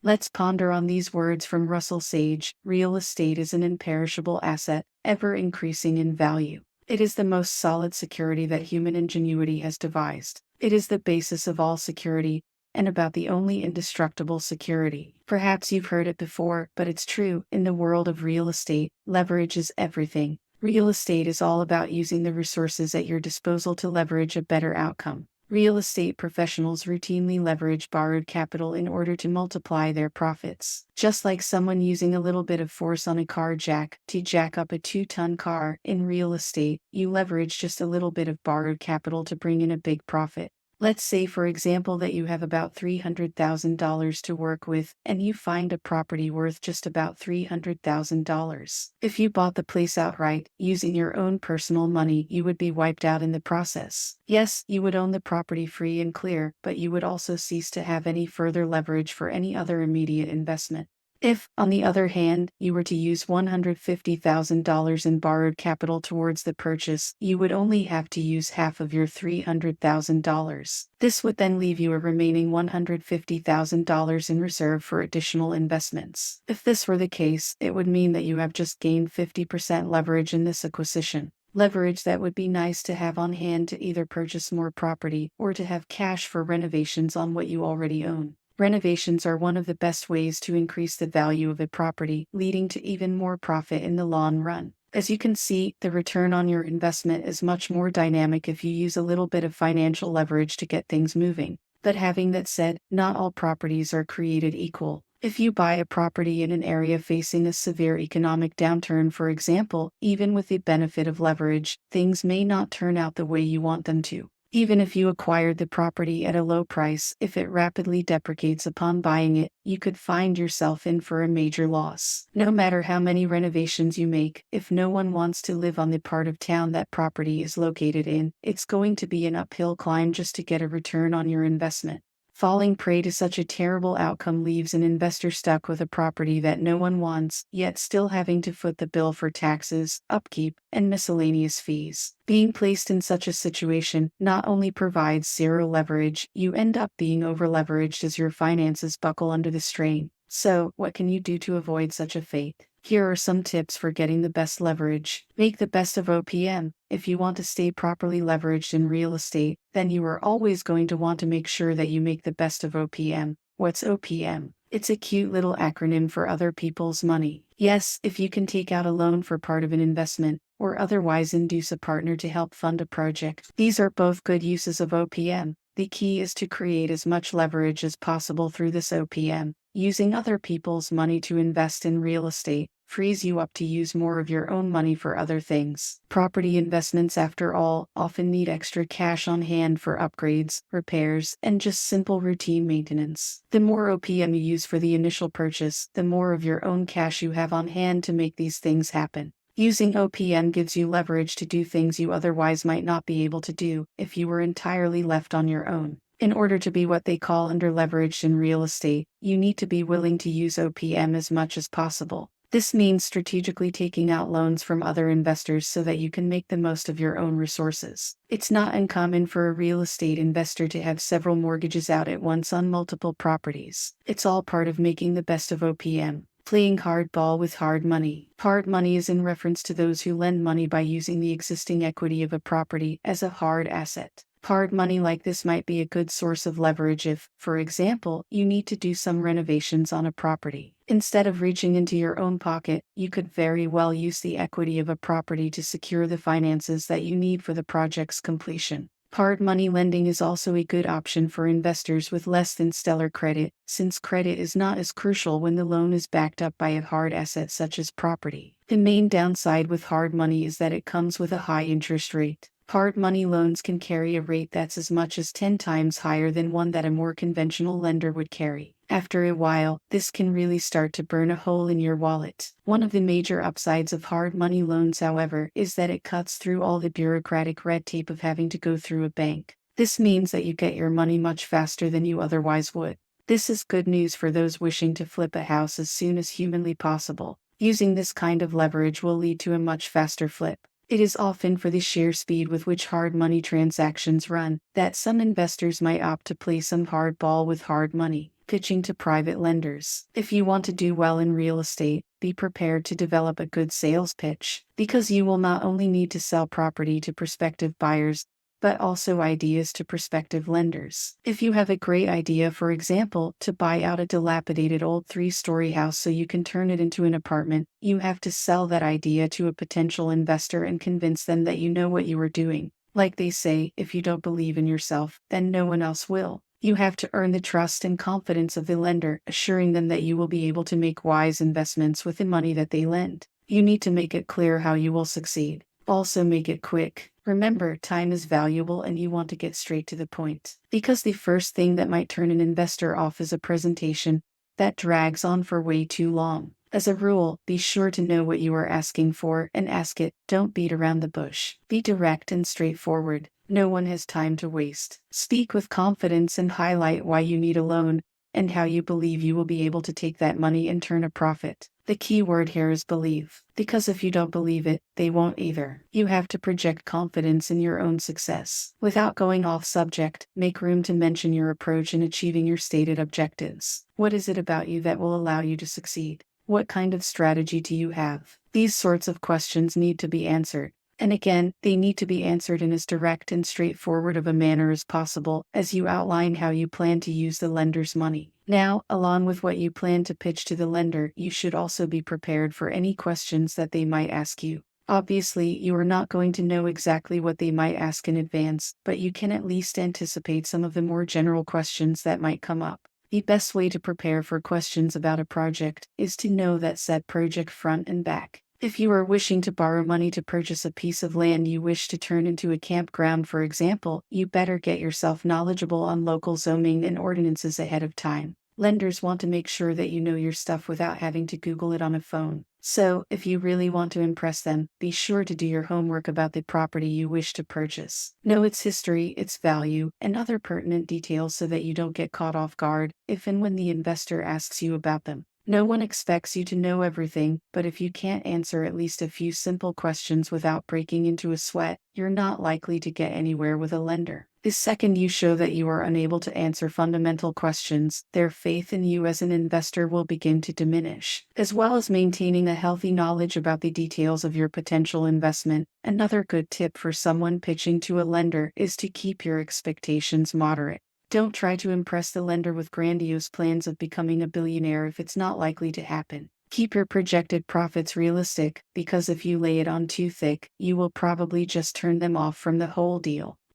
Let's ponder on these words from Russell Sage. Real estate is an imperishable asset, ever increasing in value. It is the most solid security that human ingenuity has devised. It is the basis of all security, and about the only indestructible security. Perhaps you've heard it before, but it's true. In the world of real estate, leverage is everything. Real estate is all about using the resources at your disposal to leverage a better outcome. Real estate professionals routinely leverage borrowed capital in order to multiply their profits. Just like someone using a little bit of force on a car jack to jack up a 2-ton car, in real estate, you leverage just a little bit of borrowed capital to bring in a big profit. Let's say, for example, that you have about $300,000 to work with, and you find a property worth just about $300,000. If you bought the place outright, using your own personal money, you would be wiped out in the process. Yes, you would own the property free and clear, but you would also cease to have any further leverage for any other immediate investment. If, on the other hand, you were to use $150,000 in borrowed capital towards the purchase, you would only have to use half of your $300,000. This would then leave you a remaining $150,000 in reserve for additional investments. If this were the case, it would mean that you have just gained 50% leverage in this acquisition. Leverage that would be nice to have on hand to either purchase more property or to have cash for renovations on what you already own. Renovations are one of the best ways to increase the value of a property, leading to even more profit in the long run. As you can see, the return on your investment is much more dynamic if you use a little bit of financial leverage to get things moving. But having that said, not all properties are created equal. If you buy a property in an area facing a severe economic downturn, for example, even with the benefit of leverage, things may not turn out the way you want them to. Even if you acquired the property at a low price, if it rapidly depreciates upon buying it, you could find yourself in for a major loss. No matter how many renovations you make, if no one wants to live on the part of town that property is located in, it's going to be an uphill climb just to get a return on your investment. Falling prey to such a terrible outcome leaves an investor stuck with a property that no one wants, yet still having to foot the bill for taxes, upkeep, and miscellaneous fees. Being placed in such a situation not only provides zero leverage, you end up being over-leveraged as your finances buckle under the strain. So, what can you do to avoid such a fate? Here are some tips for getting the best leverage. Make the best of OPM. If you want to stay properly leveraged in real estate, then you are always going to want to make sure that you make the best of OPM. What's OPM? It's a cute little acronym for other people's money. Yes, if you can take out a loan for part of an investment, or otherwise induce a partner to help fund a project, these are both good uses of OPM. The key is to create as much leverage as possible through this OPM. Using other people's money to invest in real estate frees you up to use more of your own money for other things. Property investments, after all, often need extra cash on hand for upgrades, repairs, and just simple routine maintenance. The more OPM you use for the initial purchase, the more of your own cash you have on hand to make these things happen. Using OPM gives you leverage to do things you otherwise might not be able to do if you were entirely left on your own. In order to be what they call underleveraged in real estate, you need to be willing to use OPM as much as possible. This means strategically taking out loans from other investors so that you can make the most of your own resources. It's not uncommon for a real estate investor to have several mortgages out at once on multiple properties. It's all part of making the best of OPM. Playing hardball with hard money. Hard money is in reference to those who lend money by using the existing equity of a property as a hard asset. Hard money like this might be a good source of leverage if, for example, you need to do some renovations on a property. Instead of reaching into your own pocket, you could very well use the equity of a property to secure the finances that you need for the project's completion. Hard money lending is also a good option for investors with less than stellar credit, since credit is not as crucial when the loan is backed up by a hard asset such as property. The main downside with hard money is that it comes with a high interest rate. Hard money loans can carry a rate that's as much as 10 times higher than one that a more conventional lender would carry. After a while, this can really start to burn a hole in your wallet. One of the major upsides of hard money loans, however, is that it cuts through all the bureaucratic red tape of having to go through a bank. This means that you get your money much faster than you otherwise would. This is good news for those wishing to flip a house as soon as humanly possible. Using this kind of leverage will lead to a much faster flip. It is often for the sheer speed with which hard money transactions run that some investors might opt to play some hardball with hard money. Pitching to private lenders. If you want to do well in real estate, be prepared to develop a good sales pitch, because you will not only need to sell property to prospective buyers, but also ideas to prospective lenders. If you have a great idea, for example, to buy out a dilapidated old 3-story house so you can turn it into an apartment, you have to sell that idea to a potential investor and convince them that you know what you are doing. Like they say, if you don't believe in yourself, then no one else will. You have to earn the trust and confidence of the lender, assuring them that you will be able to make wise investments with the money that they lend. You need to make it clear how you will succeed. Also make it quick. Remember, time is valuable and you want to get straight to the point. Because the first thing that might turn an investor off is a presentation that drags on for way too long. As a rule, be sure to know what you are asking for and ask it. Don't beat around the bush. Be direct and straightforward. No one has time to waste. Speak with confidence and highlight why you need a loan and how you believe you will be able to take that money and turn a profit. The key word here is believe, because if you don't believe it, they won't either. You have to project confidence in your own success. Without going off subject, make room to mention your approach in achieving your stated objectives. What is it about you that will allow you to succeed? What kind of strategy do you have? These sorts of questions need to be answered. And again, they need to be answered in as direct and straightforward of a manner as possible, as you outline how you plan to use the lender's money. Now, along with what you plan to pitch to the lender, you should also be prepared for any questions that they might ask you. Obviously, you are not going to know exactly what they might ask in advance, but you can at least anticipate some of the more general questions that might come up. The best way to prepare for questions about a project is to know that said project front and back. If you are wishing to borrow money to purchase a piece of land you wish to turn into a campground, for example, you better get yourself knowledgeable on local zoning and ordinances ahead of time. Lenders want to make sure that you know your stuff without having to Google it on a phone. So, if you really want to impress them, be sure to do your homework about the property you wish to purchase. Know its history, its value, and other pertinent details so that you don't get caught off guard if and when the investor asks you about them. No one expects you to know everything, but if you can't answer at least a few simple questions without breaking into a sweat, you're not likely to get anywhere with a lender. The second you show that you are unable to answer fundamental questions, their faith in you as an investor will begin to diminish. As well as maintaining a healthy knowledge about the details of your potential investment, another good tip for someone pitching to a lender is to keep your expectations moderate. Don't try to impress the lender with grandiose plans of becoming a billionaire if it's not likely to happen. Keep your projected profits realistic, because if you lay it on too thick, you will probably just turn them off from the whole deal.